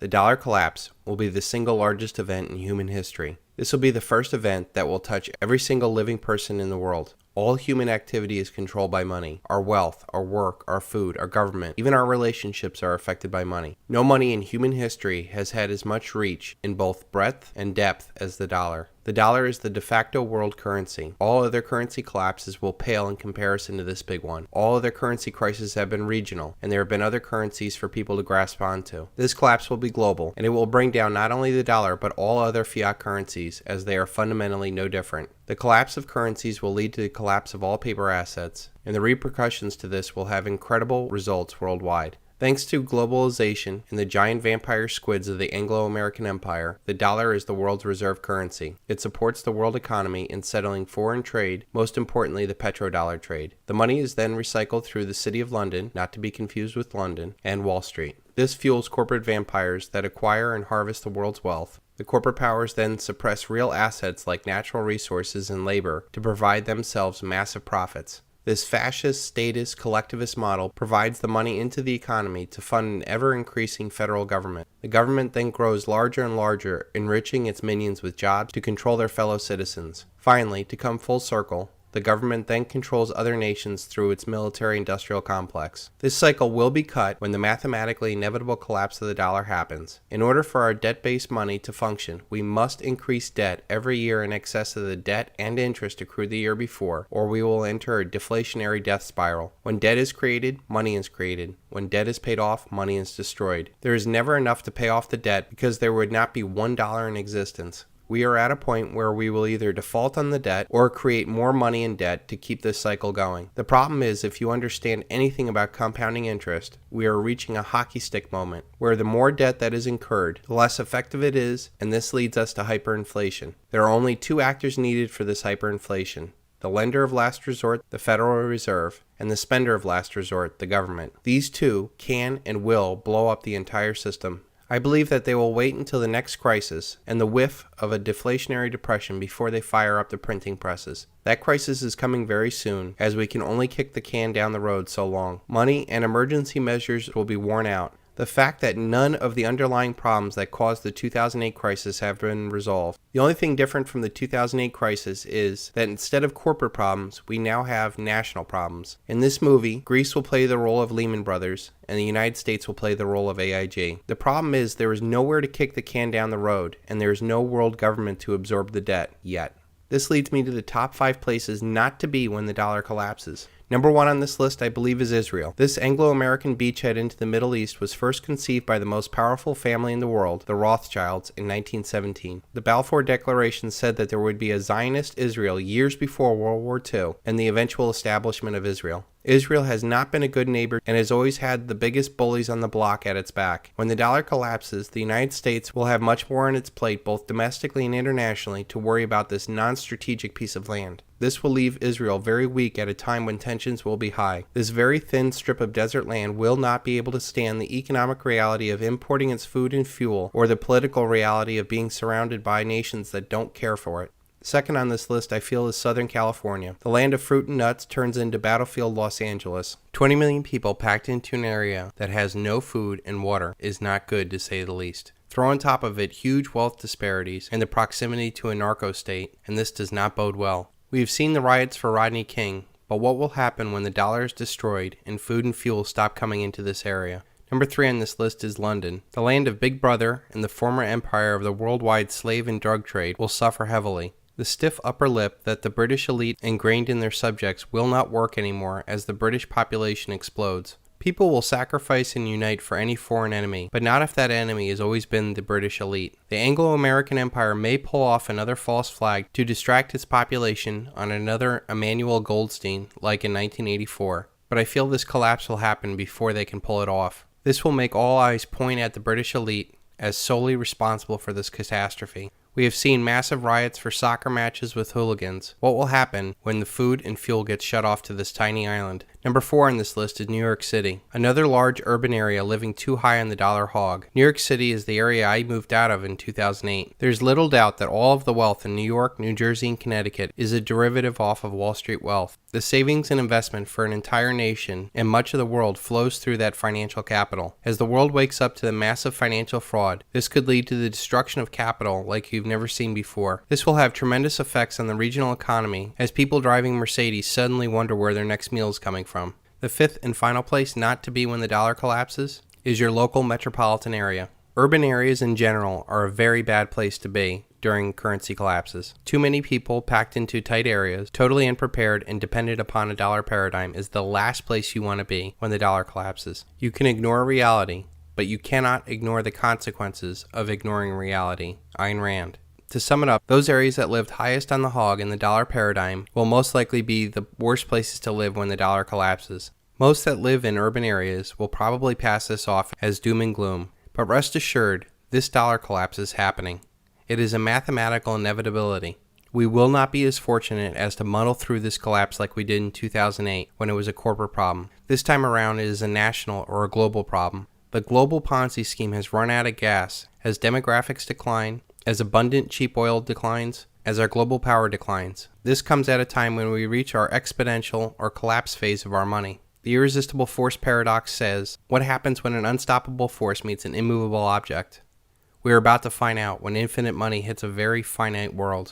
The dollar collapse will be the single largest event in human history. This will be the first event that will touch every single living person in the world. All human activity is controlled by money. Our wealth, our work, our food, our government, even our relationships are affected by money. No money in human history has had as much reach in both breadth and depth as the dollar. The dollar is the de facto world currency. All other currency collapses will pale in comparison to this big one. All other currency crises have been regional, and there have been other currencies for people to grasp onto. This collapse will be global, and it will bring down not only the dollar, but all other fiat currencies, as they are fundamentally no different. The collapse of currencies will lead to the collapse of all paper assets, and the repercussions to this will have incredible results worldwide. Thanks to globalization and the giant vampire squids of the Anglo-American Empire, the dollar is the world's reserve currency. It supports the world economy in settling foreign trade, most importantly the petrodollar trade. The money is then recycled through the City of London, not to be confused with London, and Wall Street. This fuels corporate vampires that acquire and harvest the world's wealth. The corporate powers then suppress real assets like natural resources and labor to provide themselves massive profits. This fascist, statist, collectivist model provides the money into the economy to fund an ever-increasing federal government. The government then grows larger and larger, enriching its minions with jobs to control their fellow citizens. Finally, to come full circle, the government then controls other nations through its military-industrial complex. This cycle will be cut when the mathematically inevitable collapse of the dollar happens. In order for our debt-based money to function, we must increase debt every year in excess of the debt and interest accrued the year before, or we will enter a deflationary death spiral. When debt is created, money is created. When debt is paid off, money is destroyed. There is never enough to pay off the debt because there would not be $1 in existence. We are at a point where we will either default on the debt or create more money in debt to keep this cycle going. The problem is, if you understand anything about compounding interest, we are reaching a hockey stick moment where the more debt that is incurred, the less effective it is, and this leads us to hyperinflation. There are only two actors needed for this hyperinflation: the lender of last resort, the Federal Reserve, and the spender of last resort, the government. These two can and will blow up the entire system. I believe that they will wait until the next crisis and the whiff of a deflationary depression before they fire up the printing presses. That crisis is coming very soon, as we can only kick the can down the road so long. Money and emergency measures will be worn out. The fact that none of the underlying problems that caused the 2008 crisis have been resolved. The only thing different from the 2008 crisis is that instead of corporate problems, we now have national problems. In this movie, Greece will play the role of Lehman Brothers, and the United States will play the role of AIG. The problem is there is nowhere to kick the can down the road, and there is no world government to absorb the debt yet. This leads me to the top 5 places not to be when the dollar collapses. Number 1 on this list, I believe, is Israel. This Anglo-American beachhead into the Middle East was first conceived by the most powerful family in the world, the Rothschilds, in 1917. The Balfour Declaration said that there would be a Zionist Israel years before World War II and the eventual establishment of Israel. Israel has not been a good neighbor and has always had the biggest bullies on the block at its back. When the dollar collapses, the United States will have much more on its plate, both domestically and internationally, to worry about this non-strategic piece of land. This will leave Israel very weak at a time when tensions will be high. This very thin strip of desert land will not be able to stand the economic reality of importing its food and fuel, or the political reality of being surrounded by nations that don't care for it. Second on this list, I feel, is Southern California. The land of fruit and nuts turns into battlefield Los Angeles. 20 million people packed into an area that has no food and water is not good, to say the least. Throw on top of it huge wealth disparities and the proximity to a narco state, and this does not bode well. We have seen the riots for Rodney King, but what will happen when the dollar is destroyed and food and fuel stop coming into this area? Number 3 on this list is London. The land of Big Brother and the former empire of the worldwide slave and drug trade will suffer heavily. The stiff upper lip that the British elite ingrained in their subjects will not work anymore as the British population explodes. People will sacrifice and unite for any foreign enemy, but not if that enemy has always been the British elite. The Anglo-American Empire may pull off another false flag to distract its population on another Emmanuel Goldstein like in 1984, but I feel this collapse will happen before they can pull it off. This will make all eyes point at the British elite as solely responsible for this catastrophe. We have seen massive riots for soccer matches with hooligans. What will happen when the food and fuel gets shut off to this tiny island? Number 4 on this list is New York City, another large urban area living too high on the dollar hog. New York City is the area I moved out of in 2008. There's little doubt that all of the wealth in New York, New Jersey, and Connecticut is a derivative off of Wall Street wealth. The savings and investment for an entire nation and much of the world flows through that financial capital. As the world wakes up to the massive financial fraud, this could lead to the destruction of capital like you've never seen before. This will have tremendous effects on the regional economy as people driving Mercedes suddenly wonder where their next meal is coming from. The fifth and final place not to be when the dollar collapses is your local metropolitan area. Urban areas in general are a very bad place to be during currency collapses. Too many people packed into tight areas, totally unprepared and dependent upon a dollar paradigm is the last place you want to be when the dollar collapses. You can ignore reality, but you cannot ignore the consequences of ignoring reality. Ayn Rand. To sum it up, those areas that lived highest on the hog in the dollar paradigm will most likely be the worst places to live when the dollar collapses. Most that live in urban areas will probably pass this off as doom and gloom, but rest assured, this dollar collapse is happening. It is a mathematical inevitability. We will not be as fortunate as to muddle through this collapse like we did in 2008 when it was a corporate problem. This time around it is a national or a global problem. The global Ponzi scheme has run out of gas as demographics decline, as abundant cheap oil declines, as our global power declines. This comes at a time when we reach our exponential or collapse phase of our money. The irresistible force paradox says, what happens when an unstoppable force meets an immovable object? We are about to find out when infinite money hits a very finite world.